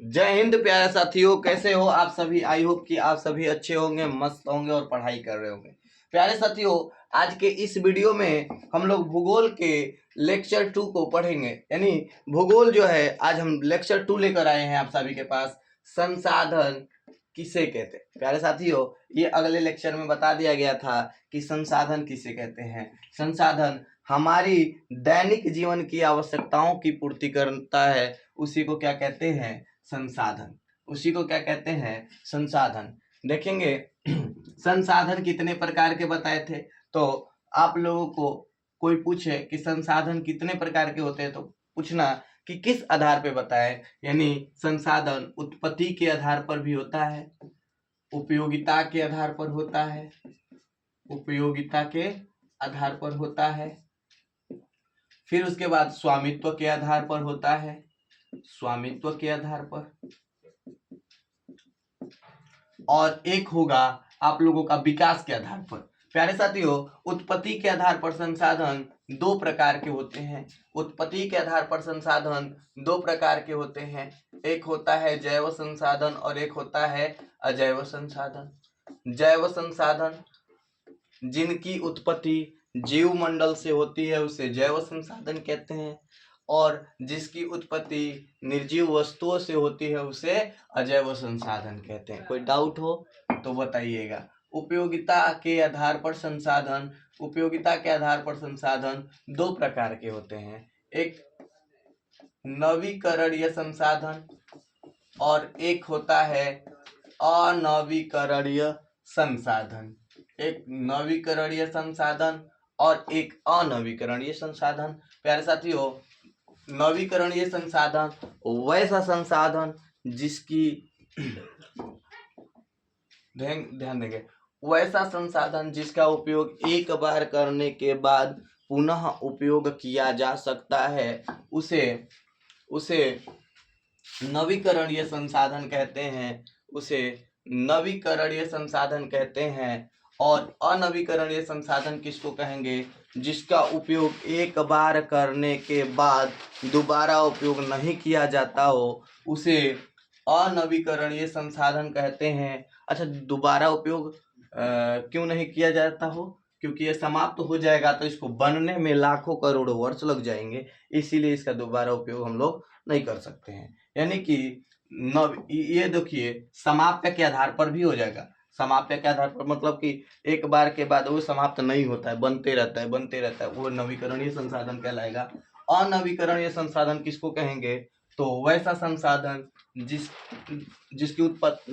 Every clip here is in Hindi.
जय हिंद प्यारे साथियों, कैसे हो आप सभी। आई होप कि आप सभी अच्छे होंगे, मस्त होंगे और पढ़ाई कर रहे होंगे। प्यारे साथियों, आज के इस वीडियो में हम लोग भूगोल के लेक्चर 2 को पढ़ेंगे। यानी भूगोल जो है, आज हम लेक्चर 2 लेकर आए हैं आप सभी के पास। संसाधन किसे कहते हैं। प्यारे साथियों, ये अगले लेक्चर में बता दिया गया था कि संसाधन किसे कहते हैं। संसाधन हमारी दैनिक जीवन की आवश्यकताओं की पूर्ति करता है, उसी को क्या कहते हैं, संसाधन। उसी को क्या कहते हैं, संसाधन। देखेंगे संसाधन कितने प्रकार के बताए थे। तो आप लोगों को कोई पूछे कि संसाधन कितने प्रकार के होते हैं, तो पूछना कि किस आधार पे बताएं। यानी संसाधन उत्पत्ति के आधार पर भी होता है, उपयोगिता के आधार पर होता है, उपयोगिता के आधार पर होता है, फिर उसके बाद स्वामित्व के आधार पर होता है, स्वामित्व के आधार पर, और एक होगा आप लोगों का विकास के आधार पर। प्यारे साथियों, उत्पत्ति के आधार पर संसाधन दो प्रकार के होते हैं। उत्पत्ति के आधार पर संसाधन दो प्रकार के होते हैं, एक होता है जैव संसाधन और एक होता है अजैव संसाधन। जैव संसाधन जिनकी उत्पत्ति जीव मंडल से होती है उसे जैव संसाधन कहते हैं, और जिसकी उत्पत्ति निर्जीव वस्तुओं से होती है उसे अजैव संसाधन कहते हैं। कोई डाउट हो तो बताइएगा। उपयोगिता के आधार पर संसाधन, उपयोगिता के आधार पर संसाधन दो प्रकार के होते हैं, एक नवीकरणीय संसाधन और एक होता है अनवीकरणीय संसाधन। एक नवीकरणीय संसाधन और एक अनवीकरणीय संसाधन। प्यारे साथियों, नवीकरणीय संसाधन वैसा संसाधन जिसकी ध्यान देंगे, वैसा संसाधन जिसका उपयोग एक बार करने के बाद पुनः उपयोग किया जा सकता है, उसे नवीकरणीय संसाधन कहते हैं, उसे नवीकरणीय संसाधन कहते हैं। और अनवीकरणीय संसाधन किसको कहेंगे, जिसका उपयोग एक बार करने के बाद दोबारा उपयोग नहीं किया जाता हो, उसे अनवीकरणीय संसाधन कहते हैं। अच्छा, दोबारा उपयोग क्यों नहीं किया जाता हो, क्योंकि ये समाप्त हो जाएगा तो इसको बनने में लाखों करोड़ों वर्ष लग जाएंगे, इसीलिए इसका दोबारा उपयोग हम लोग नहीं कर सकते हैं। यानी कि ये देखिए, समाप्त के आधार पर भी हो जाएगा। समाप्त के आधार पर मतलब कि एक बार के बाद वो समाप्त नहीं होता है, बनते रहता है, बनते रहता है, वो नवीकरणीय संसाधन कहलाएगा। अनवीकरणीय संसाधन किसको कहेंगे, तो वैसा संसाधन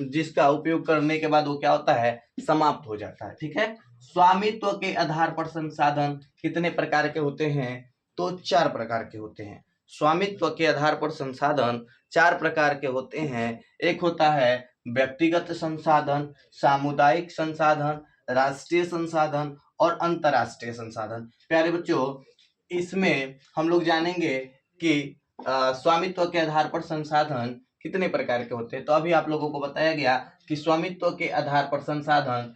जिसका उपयोग करने के बाद वो क्या होता है, समाप्त हो जाता है। ठीक है। स्वामित्व के आधार पर संसाधन कितने प्रकार के होते हैं, तो 4 प्रकार के होते हैं। स्वामित्व के आधार पर संसाधन 4 प्रकार के होते हैं। एक होता है व्यक्तिगत संसाधन, सामुदायिक संसाधन, राष्ट्रीय संसाधन और अंतरराष्ट्रीय संसाधन। प्यारे बच्चों, इसमें हम लोग जानेंगे कि स्वामित्व के आधार पर संसाधन कितने प्रकार के होते हैं। तो अभी आप लोगों को बताया गया कि स्वामित्व के आधार पर संसाधन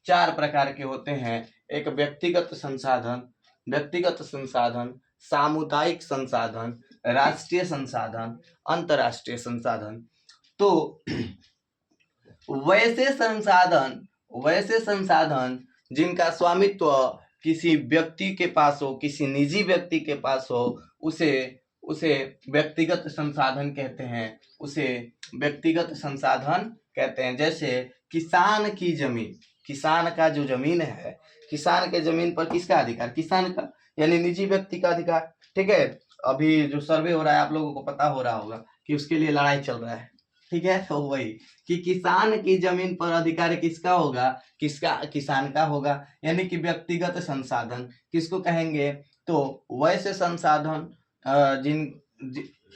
4 प्रकार के होते हैं। एक व्यक्तिगत संसाधन, सामुदायिक संसाधन, राष्ट्रीय संसाधन, अंतरराष्ट्रीय संसाधन। तो वैसे संसाधन जिनका स्वामित्व किसी व्यक्ति के पास हो, किसी निजी व्यक्ति के पास हो, उसे व्यक्तिगत संसाधन कहते हैं, उसे व्यक्तिगत संसाधन कहते हैं। जैसे किसान की जमीन, किसान का जो जमीन है, किसान के जमीन पर किसका अधिकार, किसान का, यानी निजी व्यक्ति का अधिकार। ठीक है। अभी जो सर्वे हो रहा है आप लोगों को पता हो रहा होगा कि उसके लिए लड़ाई चल रहा है। ठीक है। तो वही कि किसान की जमीन पर अधिकार किसका होगा, किसान का होगा। यानी कि व्यक्तिगत संसाधन किसको कहेंगे, तो वैसे संसाधन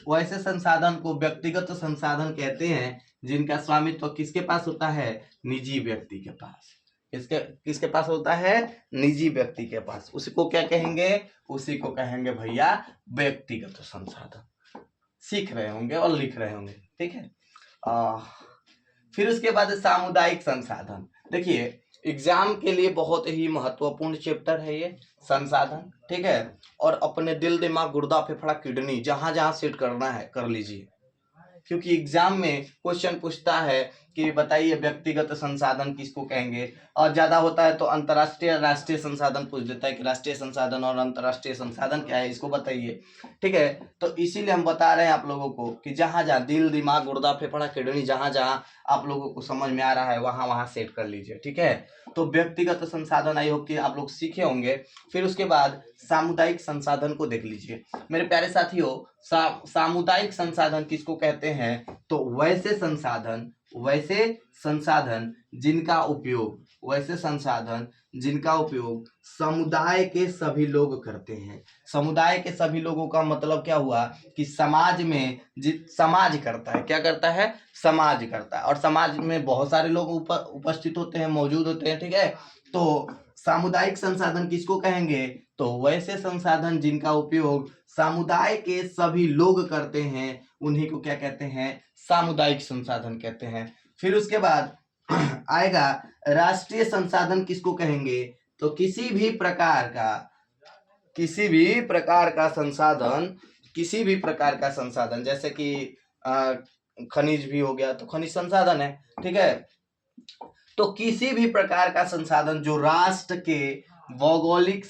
वैसे संसाधन को व्यक्तिगत संसाधन कहते हैं जिनका स्वामित्व किसके पास होता है, निजी व्यक्ति के पास। किसके पास होता है, निजी व्यक्ति के पास। उसको क्या कहेंगे, उसी को कहेंगे भैया व्यक्तिगत संसाधन। सीख रहे होंगे और लिख रहे होंगे। ठीक है। फिर उसके बाद सामुदायिक संसाधन। देखिए, एग्जाम के लिए बहुत ही महत्वपूर्ण चैप्टर है ये संसाधन। ठीक है। और अपने दिल दिमाग गुर्दा फेफड़ा किडनी जहां जहां सेट करना है कर लीजिए। क्योंकि एग्जाम में क्वेश्चन पूछता है कि बताइए व्यक्तिगत संसाधन किसको कहेंगे, और ज्यादा होता है तो अंतर्राष्ट्रीय राष्ट्रीय संसाधन पूछ देता है कि राष्ट्रीय संसाधन और अंतर्राष्ट्रीय संसाधन क्या है, इसको बताइए। ठीक है, तो इसीलिए हम बता रहे हैं आप लोगों को कि जहां जहां दिल दिमाग गुर्दा फेफड़ा किडनी जहां जहां आप लोगों को समझ में आ रहा है वहां वहां सेट कर लीजिए। ठीक है, तो व्यक्तिगत संसाधन आई होप कि आप लोग सीखे होंगे। फिर उसके बाद सामुदायिक संसाधन को देख लीजिए मेरे प्यारे साथियों। सामुदायिक संसाधन किसको कहते हैं, तो वैसे संसाधन जिनका उपयोग समुदाय के सभी लोग करते हैं। समुदाय के सभी लोगों का मतलब क्या हुआ कि समाज में समाज करता है, क्या करता है, समाज करता है, और समाज में बहुत सारे लोग उपस्थित होते हैं, मौजूद होते हैं। ठीक है, तो सामुदायिक संसाधन किसको कहेंगे, तो वैसे संसाधन जिनका उपयोग समुदाय के सभी लोग करते हैं उन्हीं को क्या कहते हैं, सामुदायिक संसाधन कहते हैं। फिर उसके बाद आएगा राष्ट्रीय संसाधन किसको कहेंगे, तो किसी भी प्रकार का संसाधन जैसे कि खनिज भी हो गया तो खनिज संसाधन है। ठीक है, तो किसी भी प्रकार का संसाधन जो राष्ट्र के भौगोलिक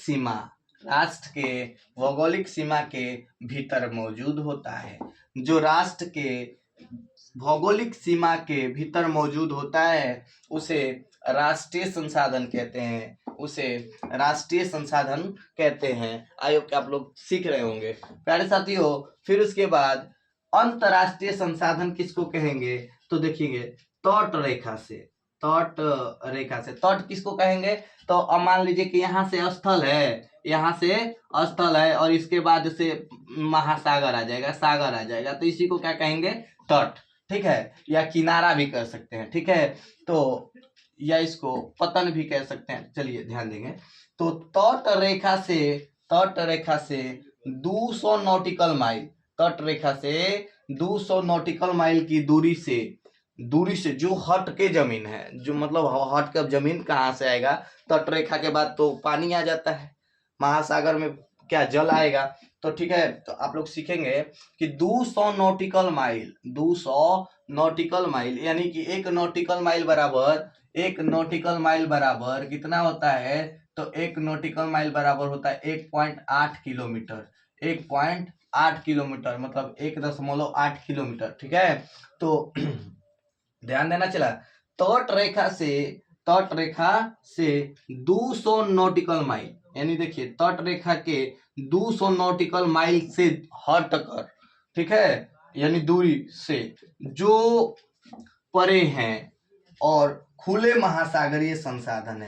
सीमा के भीतर मौजूद होता है, जो राष्ट्र के भौगोलिक सीमा के भीतर मौजूद होता है उसे राष्ट्रीय संसाधन कहते हैं। आयोग के आप लोग सीख रहे होंगे प्यारे साथियों। फिर उसके बाद अंतरराष्ट्रीय संसाधन किसको कहेंगे, तो देखिए तट तट किसको कहेंगे, तो अब मान लीजिए कि यहाँ से स्थल है और इसके बाद से महासागर आ जाएगा, तो इसी को क्या कहेंगे, तट। ठीक है, या किनारा भी कह सकते हैं। ठीक है, तो या इसको पतन भी कह सकते हैं। चलिए ध्यान देंगे, तो तट रेखा से 200 नॉटिकल माइल की दूरी से जो हट के जमीन है, जो मतलब हट के जमीन कहाँ से आएगा, तट रेखा के बाद तो पानी आ जाता है, महासागर में क्या जल आएगा। तो ठीक है, तो आप लोग सीखेंगे कि 200 नॉटिकल माइल यानी कि एक नॉटिकल माइल बराबर कितना होता है, तो एक नॉटिकल माइल बराबर होता है 1.8 किलोमीटर, मतलब 1.8 किलोमीटर। ठीक है, तो ध्यान देना चला, तट रेखा से 200 नॉटिकल माइल, यानी देखिए तट रेखा के 200 नॉटिकल माइल से हटकर, ठीक है, यानी दूरी से जो परे हैं और खुले महासागरीय संसाधन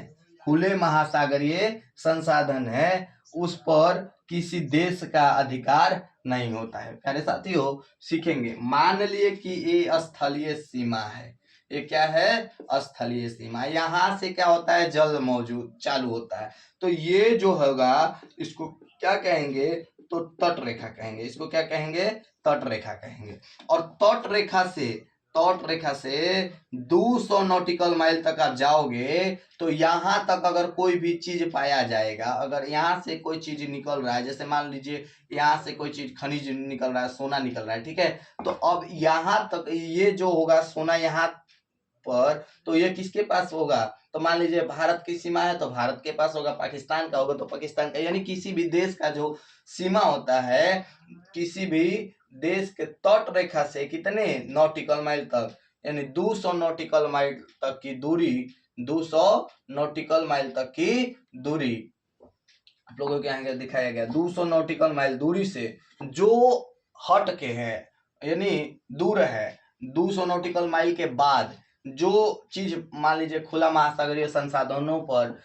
है उस पर किसी देश का अधिकार नहीं होता है। प्यारे साथियों सीखेंगे, मान लिए कि ये स्थलीय सीमा है, ये क्या है, स्थलीय सीमा, यहाँ से क्या होता है, जल मौजूद चालू होता है, तो ये जो होगा इसको क्या कहेंगे, तो तट रेखा कहेंगे। इसको क्या कहेंगे, तट रेखा कहेंगे। और तट रेखा से 200 नॉटिकल माइल तक आप जाओगे तो यहाँ तक अगर कोई भी चीज पाया जाएगा, अगर यहाँ से कोई चीज निकल रहा है, जैसे मान लीजिए यहाँ से कोई चीज खनिज निकल रहा है, सोना निकल रहा है, ठीक है, तो अब यहाँ तक ये जो होगा सोना यहाँ पर, तो ये किसके पास होगा, तो मान लीजिए भारत की सीमा है तो भारत के पास होगा, पाकिस्तान का होगा तो पाकिस्तान का, यानी किसी भी देश का जो सीमा होता है, किसी भी देश के तट रेखा से कितने नॉटिकल माइल तक, यानी 200 नॉटिकल माइल तक की दूरी, 200 नॉटिकल माइल तक की दूरी आप लोगों के यहाँ दिखाया गया, 200 नॉटिकल माइल दूरी से जो हट के है, यानी दूर है, 200 नॉटिकल माइल के बाद जो चीज मान लीजिए खुला महासागरीय संसाधनों पर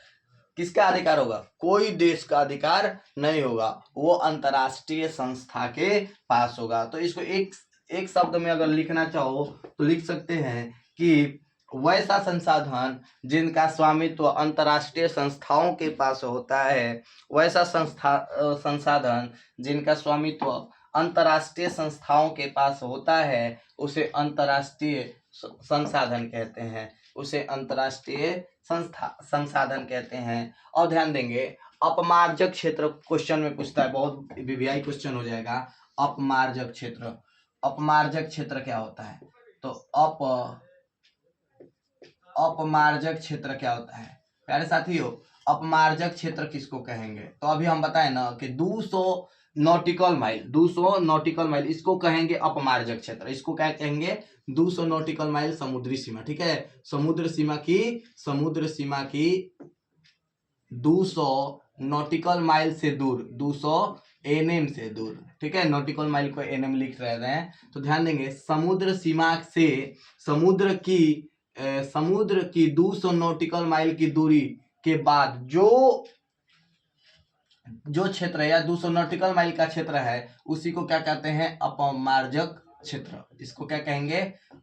किसका अधिकार होगा, कोई देश का अधिकार नहीं होगा, वो अंतरराष्ट्रीय संस्था के पास होगा। तो इसको एक शब्द में अगर लिखना चाहो तो लिख सकते हैं कि वैसा संसाधन जिनका स्वामित्व अंतरराष्ट्रीय संस्थाओं के पास होता है, वैसा संसाधन जिनका स्वामित्व अंतरराष्ट्रीय संस्थाओं के पास होता है उसे अंतरराष्ट्रीय संसाधन कहते हैं, उसे अंतरराष्ट्रीय संसाधन कहते हैं। और ध्यान देंगे, अपमार्जक क्षेत्र क्वेश्चन में पूछता है, बहुत वीवीआई क्वेश्चन हो जाएगा। अपमार्जक क्षेत्र अपमार्जक क्षेत्र क्या होता है? तो अपमार्जक क्षेत्र क्या होता है प्यारे साथियों? अपमार्जक क्षेत्र किसको कहेंगे? तो अभी हम बताए ना कि 200 नॉटिकल माइल इसको कहेंगे अपमार्जक क्षेत्र। इसको क्या कहेंगे? 200 नॉटिकल माइल समुद्री सीमा, ठीक है, समुद्र सीमा की 200 नॉटिकल माइल से दूर, 200 एनएम से दूर, ठीक है, नॉटिकल माइल को एनएम लिख रहे हैं तो ध्यान देंगे। समुद्र सीमा से समुद्र की 200 नॉटिकल माइल की दूरी के बाद जो क्षेत्र है या 200 नॉटिकल माइल का क्षेत्र है उसी को क्या कहते हैं? अपमार्जक क्षेत्र। इसको क्या कहेंगे?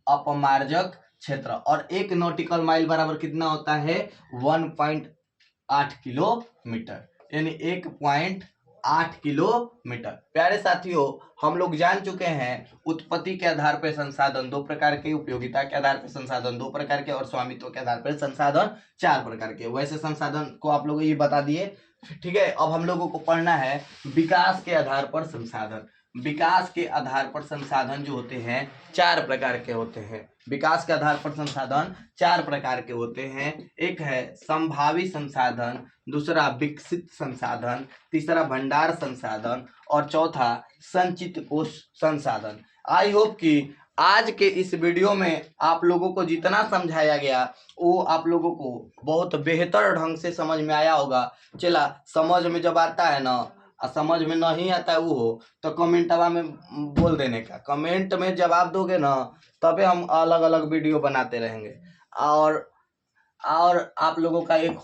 अपमार्जक क्षेत्र। और 1 नॉटिकल माइल बराबर कितना होता है? 1.8 किलोमीटर, यानी 1.8 किलोमीटर। प्यारे साथियों, हम लोग जान चुके हैं उत्पत्ति के आधार पर संसाधन 2 प्रकार के, उपयोगिता के आधार पर संसाधन 2 प्रकार के और स्वामित्व के आधार पर संसाधन 4 प्रकार के। वैसे संसाधन को आप लोग ये बता दिए, ठीक है। अब हम लोगों को पढ़ना है विकास के आधार पर संसाधन। विकास के आधार पर संसाधन जो होते हैं 4 प्रकार के होते हैं। विकास के आधार पर संसाधन 4 प्रकार के होते हैं। एक है संभावी संसाधन, दूसरा विकसित संसाधन, तीसरा भंडार संसाधन और चौथा संचित कोष संसाधन। आई होप कि आज के इस वीडियो में आप लोगों को जितना समझाया गया वो आप लोगों को बहुत बेहतर ढंग से समझ में आया होगा। चला, समझ में जब आता है ना, समझ में नहीं आता है वो तो कमेंटवा में बोल देने का, कमेंट में जवाब दोगे ना तबे हम अलग अलग वीडियो बनाते रहेंगे। और आप लोगों का एक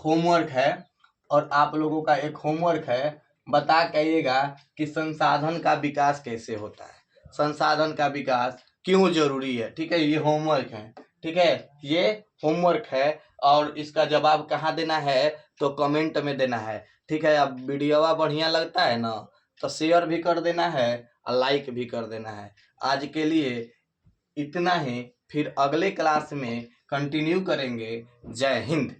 होमवर्क है, बता कहिएगा कि संसाधन का विकास कैसे होता है, संसाधन का विकास क्यों जरूरी है, ठीक है। ये होमवर्क है, ठीक है, ये होमवर्क है और इसका जवाब कहाँ देना है? तो कमेंट में देना है, ठीक है। अब वीडियोवा बढ़िया लगता है ना तो शेयर भी कर देना है और लाइक भी कर देना है। आज के लिए इतना ही, फिर अगले क्लास में कंटिन्यू करेंगे। जय हिंद।